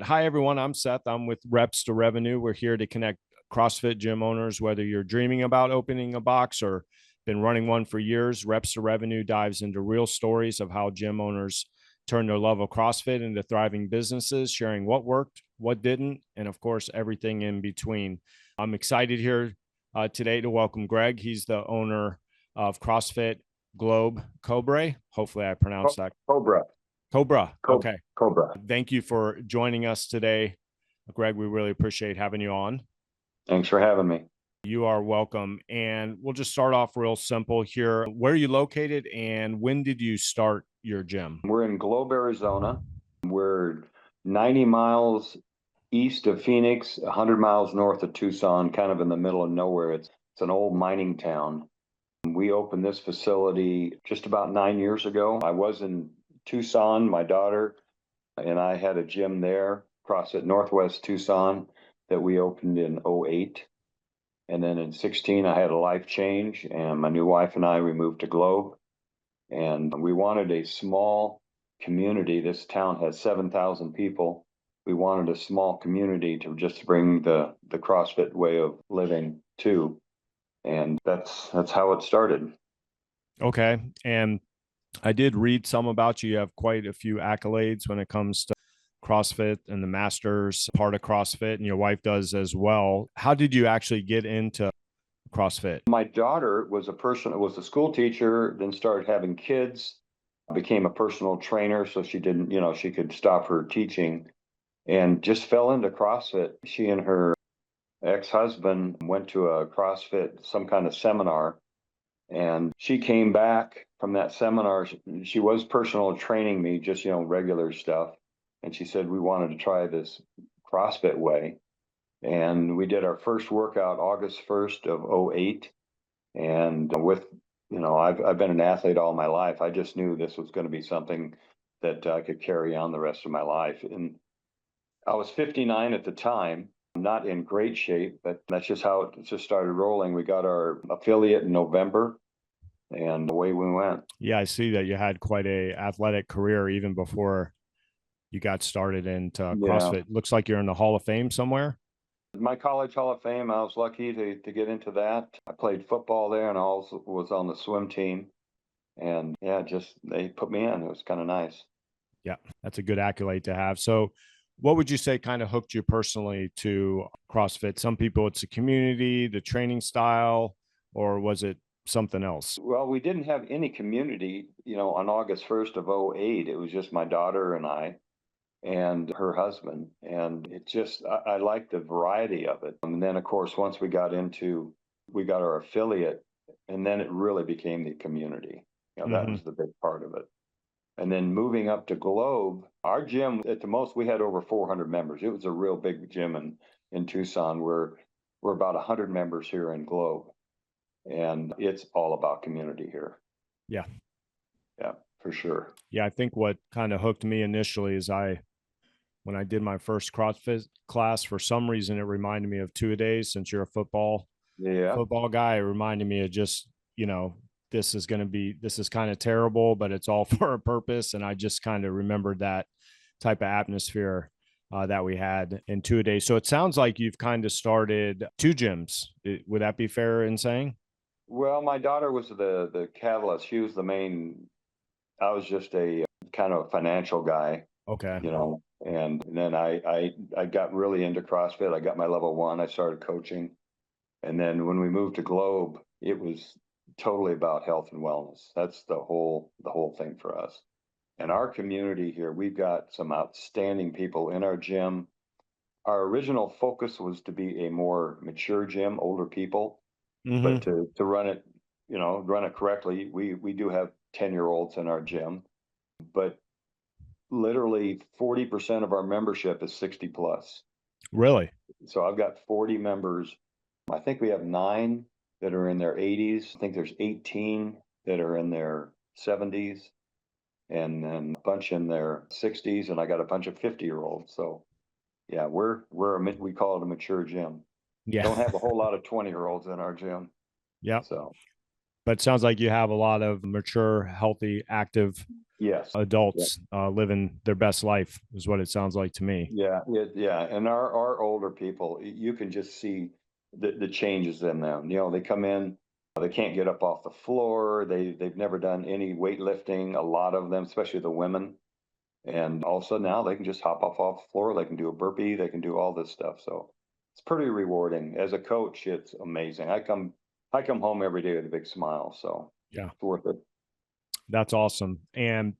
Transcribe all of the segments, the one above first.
Hi, everyone. I'm Seth. I'm with Reps to Revenue. We're here to connect CrossFit gym owners, whether you're dreaming about opening a box or been running one for years. Reps to Revenue dives into real stories of how gym owners turn their love of CrossFit into thriving businesses, sharing what worked, what didn't, and of course, everything in between. I'm excited here today to welcome Greg. He's the owner of CrossFit Cobre. Hopefully I pronounced that. Cobra. Okay. Cobra. Thank you for joining us today, Greg. We really appreciate having you on. Thanks for having me. You are welcome. And we'll just start off real simple here. Where are you located and when did you start your gym? We're in Globe, Arizona. We're 90 miles east of Phoenix, 100 miles north of Tucson, kind of in the middle of nowhere. It's an old mining town. We opened this facility just about 9 years ago. I was in Tucson, my daughter and I had a gym there, CrossFit Northwest Tucson, that we opened in 08. And then in 16, I had a life change, and my new wife and I, we moved to Globe. And we wanted a small community. This town has 7,000 people. We wanted a small community to just bring the CrossFit way of living to. And that's how it started. Okay. And I did read some about you. You have quite a few accolades when it comes to CrossFit and the Masters part of CrossFit, and your wife does as well. How did you actually get into CrossFit? My daughter was a school teacher, then started having kids, became a personal trainer. So she didn't, she could stop her teaching and just fell into CrossFit. She and her ex-husband went to a CrossFit, some kind of seminar. And she came back from that seminar. She was personal training me, just, regular stuff. And she said, we wanted to try this CrossFit way. And we did our first workout August 1st of 08. And with, I've been an athlete all my life. I just knew this was going to be something that I could carry on the rest of my life. And I was 59 at the time, not in great shape, but that's just how it just started rolling. We got our affiliate in November and away we went. Yeah, I see that you had quite a athletic career even before you got started into CrossFit. Looks like you're in the Hall of Fame somewhere. My college Hall of Fame, I was lucky to get into that. I played football there and I also was on the swim team. And yeah, they put me in. It was kind of nice. Yeah, that's a good accolade to have. So what would you say kind of hooked you personally to CrossFit? Some people, it's the community, the training style, or was it something else? Well, we didn't have any community, on August 1st of 08. It was just my daughter and I and her husband. And I liked the variety of it. And then, of course, once we got our affiliate, and then it really became the community. That was the big part of it. And then moving up to Globe, our gym, at the most, we had over 400 members. It was a real big gym in Tucson. We're about 100 members here in Globe. And it's all about community here. Yeah. Yeah, for sure. Yeah, I think what kind of hooked me initially is when I did my first CrossFit class, for some reason, it reminded me of two-a-days. Since you're a football guy, it reminded me of just, this is kind of terrible, but it's all for a purpose. And I just kind of remembered that type of atmosphere that we had in two-a-days. So it sounds like you've kind of started two gyms. Would that be fair in saying? Well, my daughter was the catalyst. She was the main. I was just a kind of financial guy. Okay. And then I got really into CrossFit. I got my level 1. I started coaching. And then when we moved to Globe, it was totally about health and wellness. That's the whole thing for us. And our community here, we've got some outstanding people in our gym. Our original focus was to be a more mature gym, older people. But to run it, correctly, we do have 10-year-olds in our gym. But literally 40% of our membership is 60 plus. Really? So I've got 40 members. I think we have 9 that are in their 80s. I think there's 18 that are in their 70s, and then a bunch in their 60s, and I got a bunch of 50-year-olds. So yeah, we call it a mature gym. Yeah. Don't have a whole lot of 20-year-olds in our gym. Yeah. So, but it sounds like you have a lot of mature, healthy, active Yes. Yeah. adults living their best life is what it sounds like to me. Yeah. Yeah. And our older people, you can just see the changes in them. They come in, they can't get up off the floor. They've never done any weightlifting. A lot of them, especially the women. And also now they can just hop off the floor. They can do a burpee. They can do all this stuff. So it's pretty rewarding. As a coach, it's amazing. I come home every day with a big smile. So Yeah, it's worth it. that's awesome. And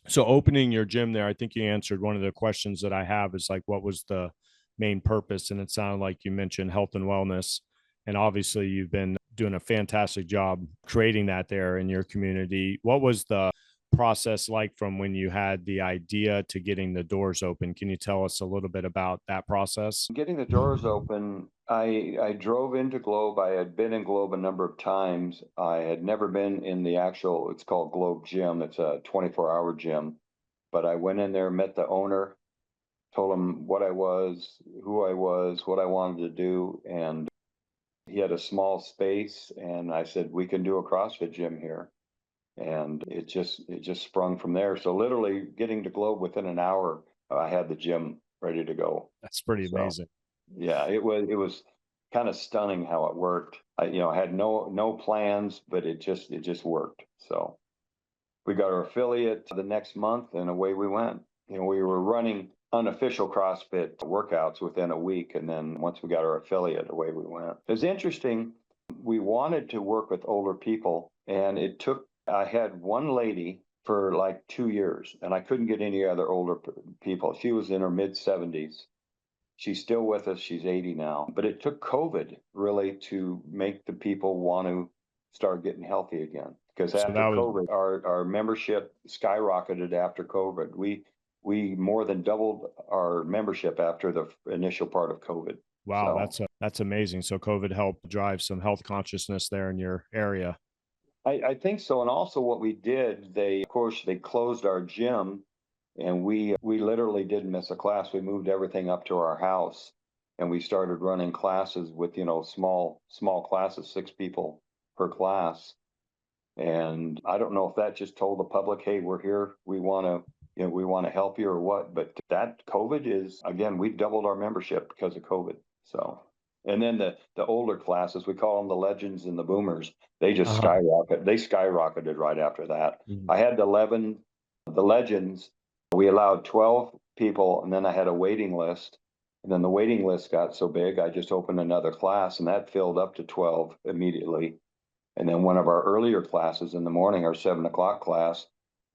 so opening your gym there, I think you answered one of the questions that I have is like, what was the main purpose? And it sounded like you mentioned health and wellness. And obviously, you've been doing a fantastic job creating that there in your community. What was the process like from when you had the idea to getting the doors open? Can you tell us a little bit about that process? Getting the doors open, I drove into Globe. I had been in Globe a number of times. I had never been in the actual, it's called Globe Gym. It's a 24-hour gym. But I went in there, met the owner, told him what I was, who I was, what I wanted to do, and he had a small space, and I said, we can do a CrossFit gym here. And it just sprung from there. So literally getting to Globe within an hour, I had the gym ready to go. That's pretty So amazing. yeah, it was kind of stunning how it worked. I had no plans, but it just worked. So we got our affiliate the next month, and away we went. We were running unofficial CrossFit workouts within a week, and then once we got our affiliate, away we went. It was interesting. We wanted to work with older people, and I had one lady for like 2 years, and I couldn't get any other older people. She was in her mid 70s. She's still with us. She's 80 now. But it took COVID really to make the people want to start getting healthy again. Because So after that was, COVID, our membership skyrocketed after COVID. We more than doubled our membership after the initial part of COVID. wow, So that's amazing. So COVID helped drive some health consciousness there in your area. I think so. And also what we did, of course, they closed our gym, and we literally didn't miss a class. We moved everything up to our house, and we started running classes with, small classes, 6 people per class. And I don't know if that just told the public, hey, we're here, we want to help you or what. But that COVID is, again, we doubled our membership because of COVID. So, and then the older classes, we call them the legends and the boomers, they just Uh-huh. skyrocketed right after that. Mhm. I had the legends. We allowed 12 people, and then I had a waiting list. And then the waiting list got so big, I just opened another class, and that filled up to 12 immediately. And then one of our earlier classes in the morning, our 7 o'clock class,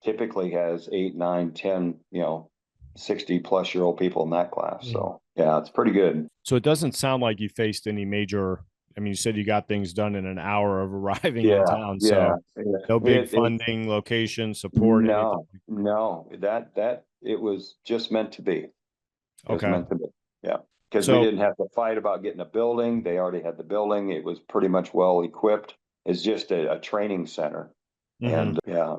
typically has 8, 9, 10, 60-plus-year-old people in that class. Mhm. So yeah, it's pretty good. So it doesn't sound like you faced any major. I mean, you said you got things done in an hour of arriving in Yeah, town. yeah, So yeah. no big It funding, location, support, anything. no, no, that it was just meant to be. It was Okay. meant to be. Yeah. Because we So, didn't have to fight about getting a building. They already had the building. It was pretty much well equipped. It's just a training center. mhm. And yeah,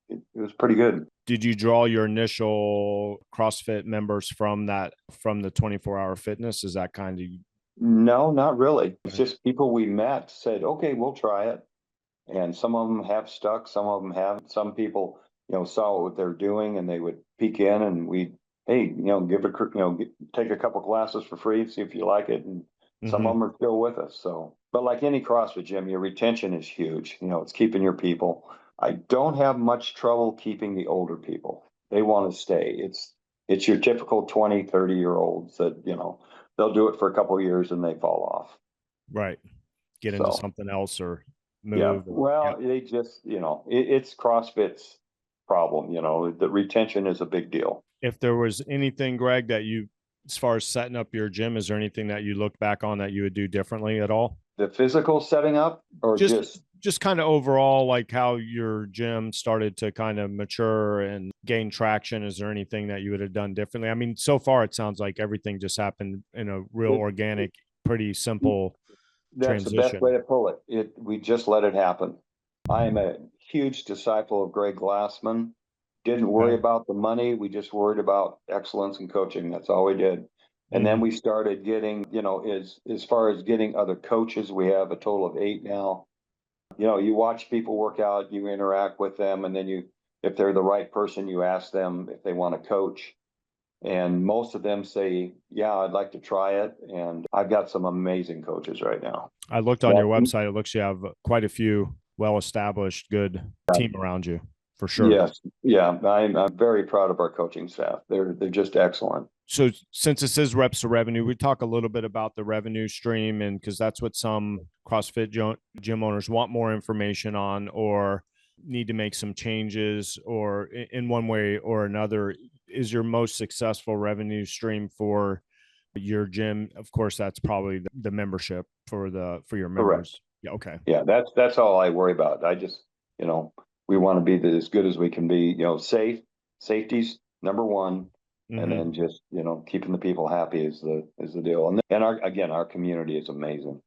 it was pretty good. Did you draw your initial CrossFit members from the 24-hour fitness? Is that kind of No, not really. It's just people we met said, okay, we'll try it. And some of them have stuck, some of them haven't. Some people, saw what they're doing, and they would peek in, and hey, give it, take a couple classes for free, see if you like it. And some of mhm. them are still with us. So, but like any CrossFit gym, your retention is huge. It's keeping your people. I don't have much trouble keeping the older people. They want to stay. It's your typical 20, 30-year olds that, they'll do it for a couple of years and they fall off. Right. Get into So something else or yeah, move or yeah. well, they just, it's CrossFit's problem. The retention is a big deal. If there was anything, Greg, that you, as far as setting up your gym, is there anything that you look back on that you would do differently at all? The physical setting up, or Just just just kind of overall, like how your gym started to kind of mature and gain traction. Is there anything that you would have done differently? I mean, so far it sounds like everything just happened in a real it, organic, pretty simple that's the best way transition. to pull it. We just let it happen. I am a huge disciple of Greg Glassman. Didn't worry Okay. about the money. We just worried about excellence and coaching. That's all we did. And then Mhm. we started getting, as far as getting other coaches, we have a total of 8 now. You watch people work out, you interact with them, and then if they're the right person, you ask them if they want to coach. And most of them say, yeah, I'd like to try it. And I've got some amazing coaches right now. I looked on your website. It looks you have quite a few well-established, good team around you for sure. Yes. Yeah. I'm very proud of our coaching staff. They're just excellent. So since this is reps to revenue, we talk a little bit about the revenue stream, and because that's what some CrossFit gym owners want more information on or need to make some changes or in one way or another. Is your most successful revenue stream for your gym? Of course, that's probably the membership for your members. Correct. Yeah. Okay. Yeah. That's all I worry about. I just, we want to be as good as we can be, safety's number one. And then just, keeping the people happy is the deal. And our community is amazing.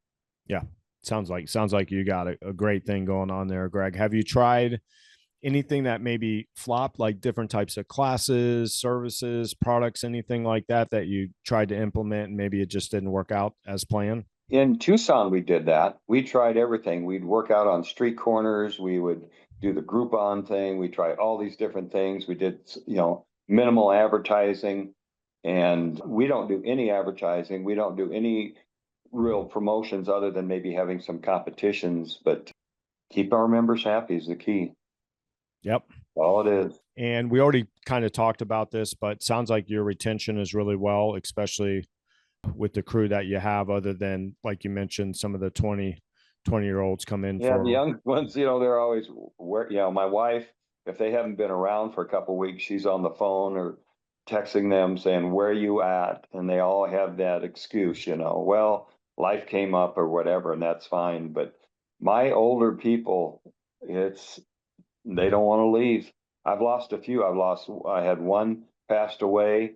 Yeah. Sounds like you got a great thing going on there, Greg. Have you tried anything that maybe flopped, like different types of classes, services, products, anything like that you tried to implement and maybe it just didn't work out as planned? In Tucson, we did that. We tried everything. We'd work out on street corners. We would do the Groupon thing. We tried all these different things. We did, minimal advertising, and we don't do any advertising. We don't do any real promotions other than maybe having some competitions, but keep our members happy is the key. Yep. All it is. And we already kind of talked about this, but sounds like your retention is really well, especially with the crew that you have, other than, like you mentioned, some of the 20-year-olds come in. Yeah, the young ones, they're always my wife, if they haven't been around for a couple of weeks, she's on the phone or texting them saying, where are you at? And they all have that excuse, well, life came up or whatever, and that's fine. But my older people, they don't want to leave. I've lost a few. I had one passed away.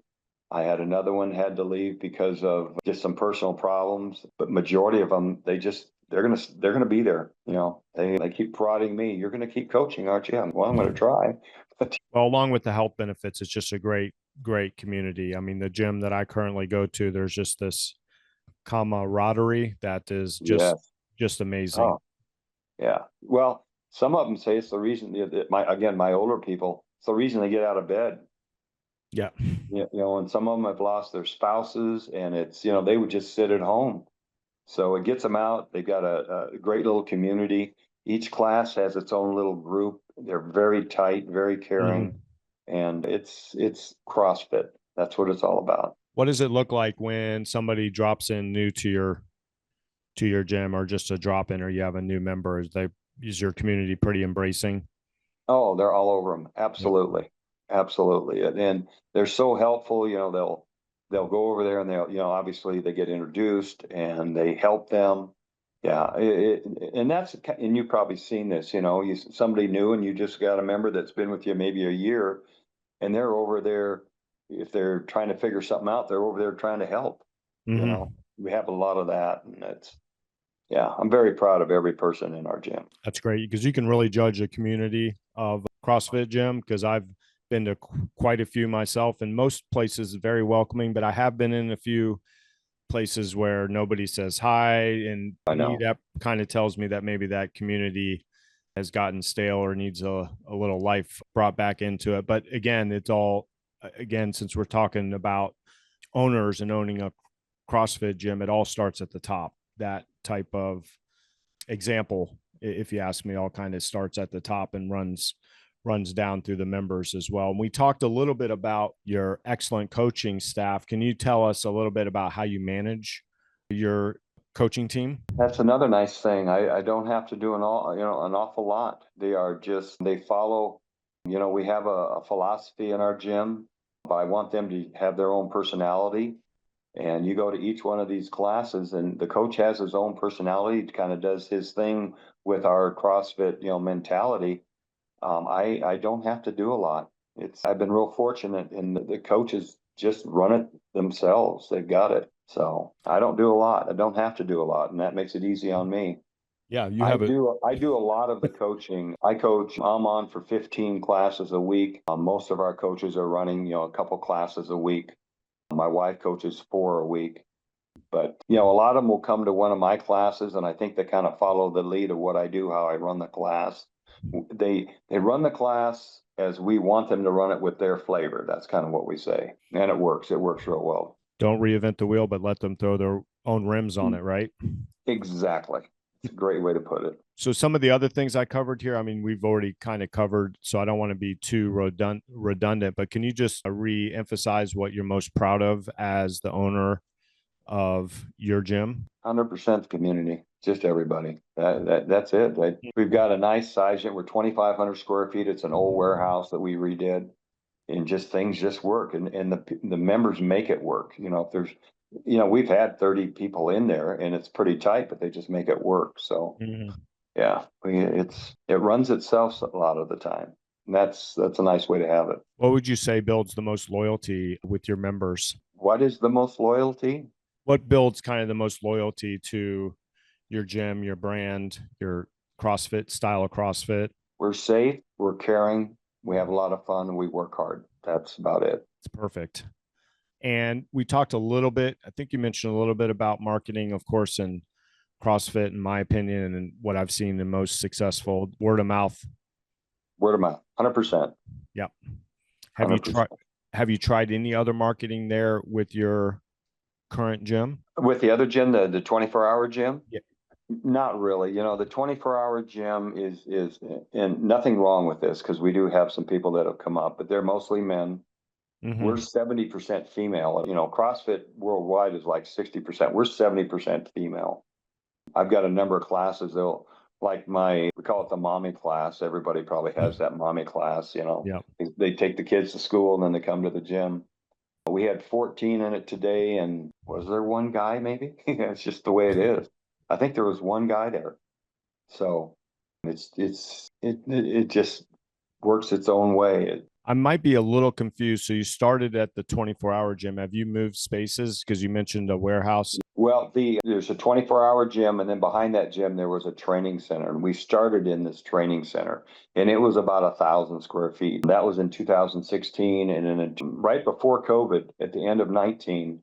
I had another one had to leave because of just some personal problems, but majority of them, they're gonna be there. They keep prodding me. You're gonna keep coaching, aren't you? Well, I'm gonna try. Well, along with the health benefits, it's just a great community. I mean, the gym that I currently go to, there's just this camaraderie that is just amazing. Oh, yeah. Well, some of them say it's the reason my older people, it's the reason they get out of bed. Yeah. And some of them have lost their spouses, and it's, they would just sit at home. So it gets them out. They've got a great little community. Each class has its own little group. They're very tight, very caring, and it's CrossFit. That's what it's all about. What does it look like when somebody drops in new to your gym, or just a drop in, or you have a new member? Is your community pretty embracing? Oh, they're all over them. Absolutely. Yep. Absolutely. And they're so helpful. They'll go over there and they'll, obviously they get introduced and they help them. Yeah. And you've probably seen this, somebody new and you just got a member that's been with you maybe a year, and they're over there. If they're trying to figure something out, they're over there trying to help. We have a lot of that, and I'm very proud of every person in our gym. That's great, because you can really judge a community of CrossFit gym, because I've been to quite a few myself, and most places very welcoming, but I have been in a few places where nobody says hi, and I know that kind of tells me that maybe that community has gotten stale or needs a little life brought back into it. But again, since we're talking about owners and owning a CrossFit gym, it all starts at the top. That type of example, if you ask me, all kind of starts at the top and runs down through the members as well. And we talked a little bit about your excellent coaching staff. Can you tell us a little bit about how you manage your coaching team? That's another nice thing. I don't have to do an awful lot. They follow, we have a philosophy in our gym. I want them to have their own personality. And you go to each one of these classes and the coach has his own personality, kind of does his thing with our CrossFit, mentality. I don't have to do a lot. I've been real fortunate, and the coaches just run it themselves. They've got it. So I don't do a lot. I don't have to do a lot, and that makes it easy on me. Yeah, I do a lot of the coaching. I'm on for 15 classes a week. Most of our coaches are running, a couple classes a week. My wife coaches 4 a week. But, a lot of them will come to one of my classes, and I think they kind of follow the lead of what I do, how I run the class. they run the class as we want them to run it with their flavor. That's kind of what we say. And it works. It works real well. Don't reinvent the wheel, but let them throw their own rims on it, right? Exactly. It's a great way to put it. So some of the other things I covered here, I mean, we've already kind of covered, so I don't want to be too redundant, but can you just re-emphasize what you're most proud of as the owner of your gym? 100% community, just everybody. That's it. We've got a nice size. We're 2,500 square feet. It's an old warehouse that we redid, and just things just work, and the members make it work. If there's, we've had 30 people in there, and it's pretty tight, but they just make it work. So yeah, it runs itself a lot of the time. And that's a nice way to have it. What would you say builds the most loyalty with your members? What is the most loyalty? What builds kind of the most loyalty to your gym, your brand, your CrossFit style of CrossFit? We're safe, we're caring, we have a lot of fun, and we work hard. That's about it. It's perfect. And we talked a little bit, I think you mentioned a little bit about marketing, of course, and CrossFit, in my opinion, and what I've seen the most successful word of mouth. Word of mouth, 100%. Yep. 100%. Have you tried any other marketing there with your current gym? With the other gym, the 24-hour gym? Yeah. Not really. The 24-hour gym is, and nothing wrong with this, because we do have some people that have come up, but they're mostly men. We're 70% female. CrossFit worldwide is like 60%. We're 70% female. I've got a number of classes. We call it the mommy class. Everybody probably has that mommy class. Yeah. They take the kids to school and then they come to the gym. We had 14 in it today, and was there one guy maybe? It's just the way it is. I think there was one guy there. So it just works its own way. I might be a little confused. So you started at the 24-hour gym. Have you moved spaces? Because you mentioned a warehouse. Well, there's a 24-hour gym, and then behind that gym there was a training center, and we started in this training center, and it was about 1,000 square feet. That was in 2016, and then right before COVID, at the end of 19,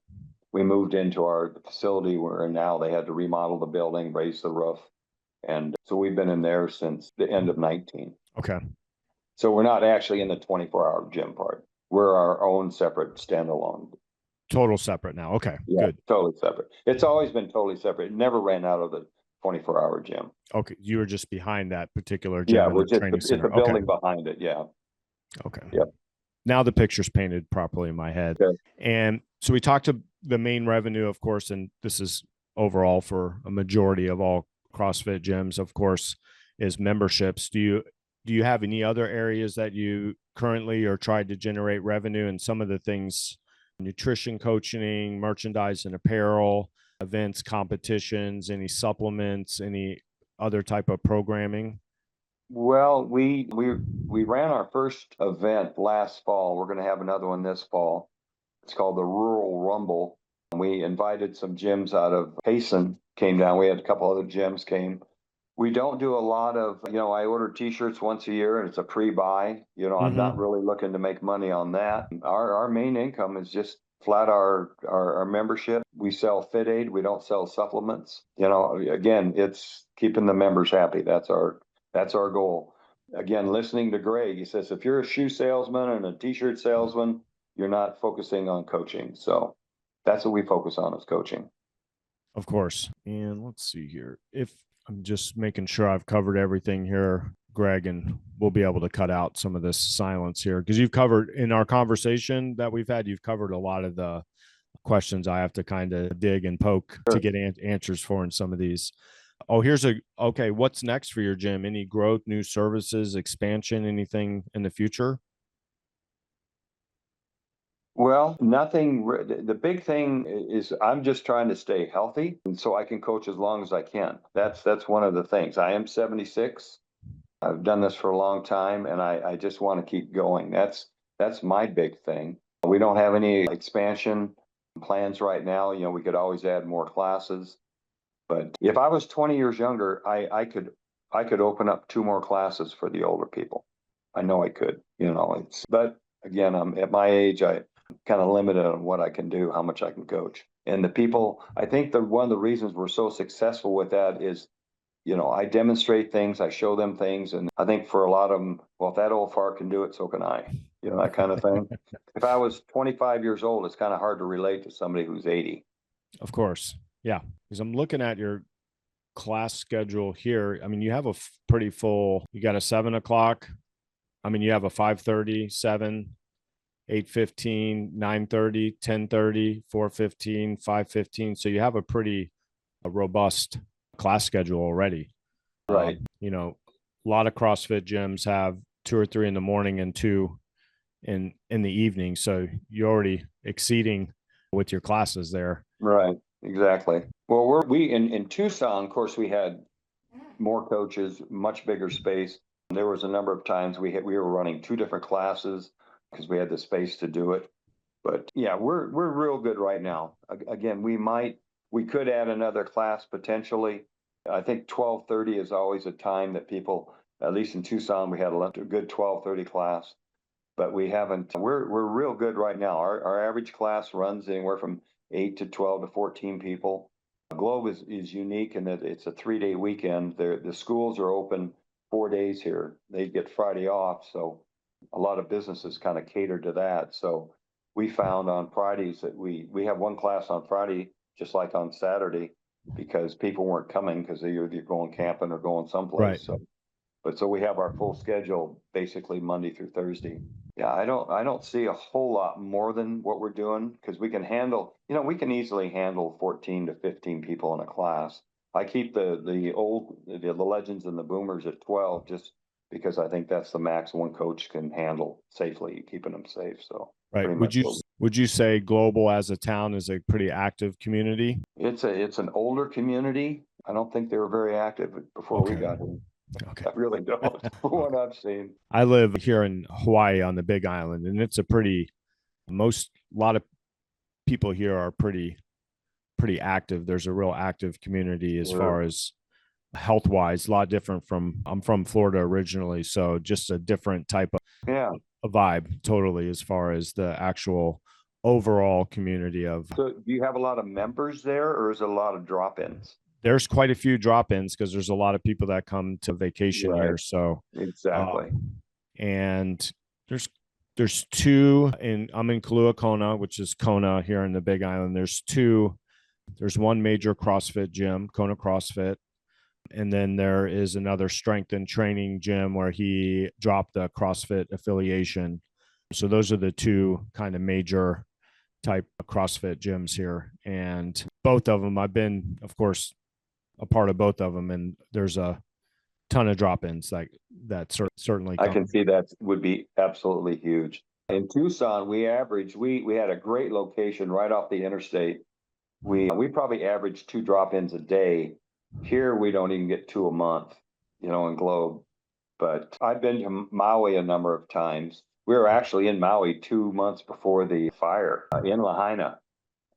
we moved into our facility where now they had to remodel the building, raise the roof, and so we've been in there since the end of 19. Okay. So we're not actually in the 24-hour gym part. We're our own separate standalone. Total separate now. Okay, yeah, good. Totally separate. It's always been totally separate. It never ran out of the 24-hour gym. Okay, you were just behind that particular gym. Yeah, in we're the just training it's center. a building behind it. Yeah. Okay. Yep. Now the picture's painted properly in my head. Okay. And so we talked to the main revenue, of course, and this is overall for a majority of all CrossFit gyms, of course, is memberships. Do you have any other areas that you currently are trying to generate revenue, and some of the things, nutrition, coaching, merchandise and apparel, events, competitions, any supplements, any other type of programming? Well, we ran our first event last fall. We're going to have another one this fall. It's called the Rural Rumble. We invited some gyms out of Payson, came down. We had a couple other gyms came. We don't do a lot of, I order t-shirts once a year and it's a pre-buy. I'm not really looking to make money on that. Our main income is just flat our membership. We sell Fit Aid. We don't sell supplements. Again, it's keeping the members happy. That's our goal. Again, listening to Greg, he says, if you're a shoe salesman and a t-shirt salesman, you're not focusing on coaching. So that's what we focus on, is coaching. Of course. And let's see here. If I'm just making sure I've covered everything here, Greg, and we'll be able to cut out some of this silence here, because you've covered in our conversation that we've had, you've covered a lot of the questions I have to kind of dig and poke to get answers for in some of these. Oh, okay. What's next for your gym? Any growth, new services, expansion, anything in the future? Well, nothing. The big thing is I'm just trying to stay healthy, and so I can coach as long as I can. That's one of the things. I am 76. I've done this for a long time, and I just want to keep going. That's my big thing. We don't have any expansion plans right now. We could always add more classes. But if I was 20 years younger, I could open up 2 more classes for the older people. I know I could, but again, I'm at my age, I'm kind of limited on what I can do, how much I can coach. And the people, I think one of the reasons we're so successful with that is I demonstrate things, I show them things. And I think for a lot of them, well, if that old fart can do it, so can I, that kind of thing. If I was 25 years old, it's kind of hard to relate to somebody who's 80. Of course. Yeah. Because I'm looking at your class schedule here. I mean, you have a pretty full, you got a 7 o'clock. I mean, you have a 5:30, 7, 8:15, 9:30, 10:30, 4:15, 5:15. So you have a pretty robust class schedule already. Right. A lot of CrossFit gyms have 2 or 3 in the morning and 2 in the evening. So you're already exceeding with your classes there. Right. Exactly. Well, we in Tucson, of course, we had more coaches, much bigger space. There was a number of times we were running 2 different classes because we had the space to do it. But yeah, we're real good right now. Again, we could add another class potentially. I think 12:30 is always a time that people, at least in Tucson, we had a good 12:30 class, but we haven't. We're real good right now. Our average class runs anywhere from 8 to 12 to 14 people. Globe is unique in that it's a 3-day weekend. The schools are open 4 days here. They get Friday off, so a lot of businesses kind of cater to that. So we found on Fridays that we have one class on Friday, just like on Saturday, because people weren't coming because they're either going camping or going someplace. Right. So we have our full schedule basically Monday through Thursday. Yeah, I don't see a whole lot more than what we're doing because we can handle, we can easily handle 14 to 15 people in a class. I keep the legends and the boomers at 12 just because I think that's the max one coach can handle safely, keeping them safe. So Right. pretty much Would you say Global as a town is a pretty active community? it's an older community. I don't think they were very active before we Okay. got here. Okay. I really don't, from what I've seen. I live here in Hawaii on the Big Island, and it's a lot of people here are pretty active. There's a real active community as far as health wise, a lot different I'm from Florida originally. So just a different type of Yeah. a vibe totally as far as the actual overall community of. So do you have a lot of members there or is it a lot of drop-ins? There's quite a few drop-ins because there's a lot of people that come to vacation Right. here. So Exactly. and there's 2 I'm in Kailua Kona, which is Kona here in the Big Island. There's one major CrossFit gym, Kona CrossFit. And then there is another strength and training gym where he dropped the CrossFit affiliation. So those are the 2 kind of major type of CrossFit gyms here. And both of them, I've been, of course, a part of both of them. And there's a ton of drop-ins that certainly I can see that would be absolutely huge. In Tucson, we had a great location right off the interstate. We probably averaged 2 drop-ins a day. Here we don't even get 2 a month, in Globe. But I've been to Maui a number of times. We were actually in Maui 2 months before the fire in Lahaina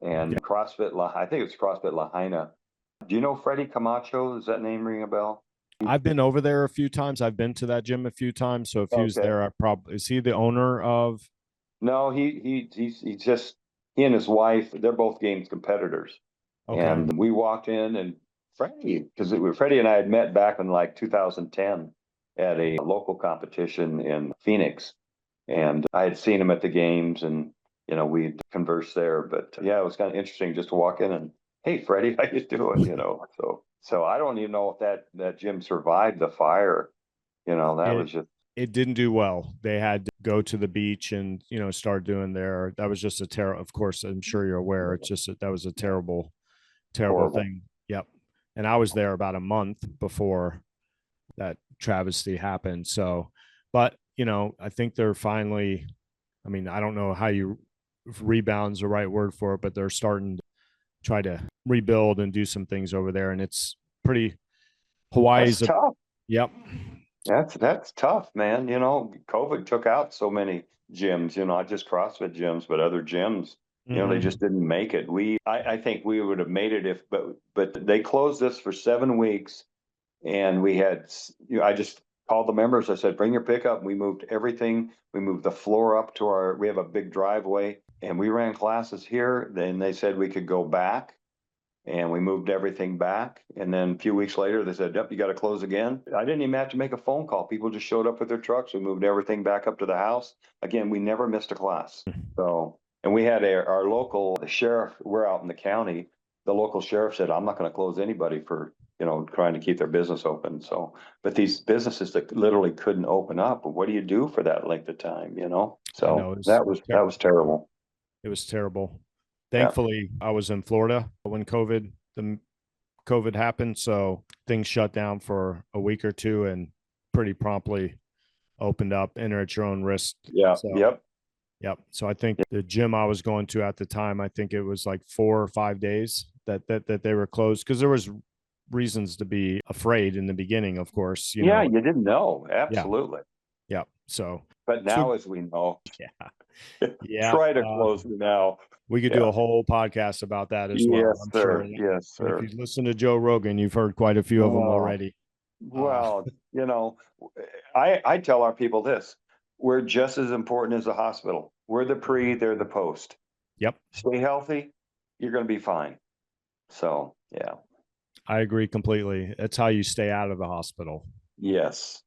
and CrossFit. I think it's CrossFit Lahaina. Do you know Freddie Camacho? Does that name ring a bell? I've been over there a few times. I've been to that gym a few times. So if he was there, is he the owner of? No, he's just, he and his wife, they're both games competitors. Okay. And we walked in and Freddie and I had met back in like 2010 at a local competition in Phoenix. And I had seen him at the games and, we'd conversed there. But yeah, it was kind of interesting just to walk in and, hey, Freddie, how you doing? So I don't even know if that gym survived the fire. Was just. It didn't do well. They had to go to the beach and, start doing that was just a terrible, of course, I'm sure you're aware. It's just, that was a terrible Horrible thing. Yep. And I was there about a month before that travesty happened. So, but, I think they're finally, I don't know how you rebound's the right word for it, but they're starting to try to rebuild and do some things over there. And it's pretty, Hawaii's tough. Yep. That's tough, man. COVID took out so many gyms, not just CrossFit gyms, but other gyms. They just didn't make it. I think we would have made it but they closed this for 7 weeks and I just called the members. I said, bring your pickup. We moved everything. We moved the floor up to we have a big driveway and we ran classes here. Then they said we could go back and we moved everything back. And then a few weeks later, they said, yep, you got to close again. I didn't even have to make a phone call. People just showed up with their trucks. We moved everything back up to the house. Again, we never missed a class. So, and we had our local sheriff, we're out in the county. The local sheriff said, I'm not going to close anybody for, trying to keep their business open. So, but these businesses that literally couldn't open up, what do you do for that length of time, So that was terrible. It was terrible. Thankfully, I was in Florida when the COVID happened. So things shut down for a week or two and pretty promptly opened up, enter at your own risk. Yeah. So, yep. Yep. So I think the gym I was going to at the time, I think it was like 4 or 5 days that they were closed, because there was reasons to be afraid in the beginning, of course. You didn't know. Absolutely. Yeah. So, but now, as we know, yeah, try to close now. We could do a whole podcast about that as well. Yes, I'm sir. sure. Yes, sir. If you listen to Joe Rogan, you've heard quite a few of them already. Well, I tell our people this: we're just as important as the hospital. We're the pre, they're the post. Yep. Stay healthy, you're going to be fine. So, yeah. I agree completely. It's how you stay out of the hospital. Yes.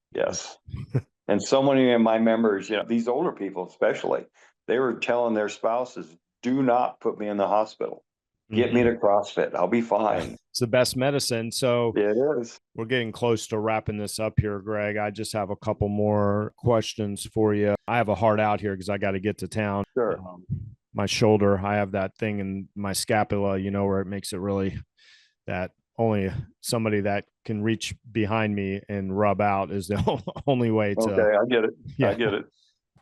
And so many of my members, these older people especially, they were telling their spouses, do not put me in the hospital. Get me to CrossFit. I'll be fine. It's the best medicine. So it is. We're getting close to wrapping this up here, Greg. I just have a couple more questions for you. I have a heart out here because I got to get to town. Sure. My shoulder, I have that thing in my scapula, where it makes it really that only somebody that can reach behind me and rub out is the only way to. Okay, I get it. Yeah. I get it.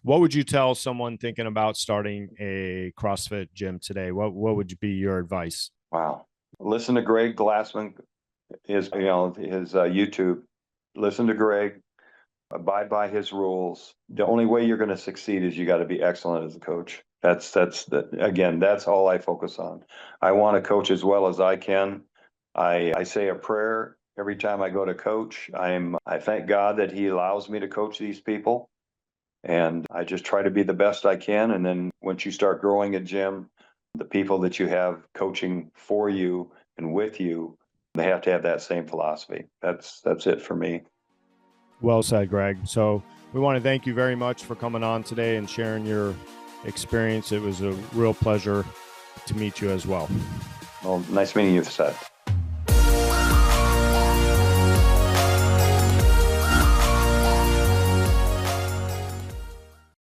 What would you tell someone thinking about starting a CrossFit gym today? What would be your advice? Wow. Listen to Greg Glassman, his YouTube. Listen to Greg, abide by his rules. The only way you're going to succeed is you got to be excellent as a coach. That's all I focus on. I want to coach as well as I can. I say a prayer every time I go to coach. I thank God that he allows me to coach these people. And I just try to be the best I can. And then once you start growing a gym, the people that you have coaching for you and with you, they have to have that same philosophy. That's it for me. Well said, Greg. So we want to thank you very much for coming on today and sharing your experience. It was a real pleasure to meet you as well. Well, nice meeting you, Seth.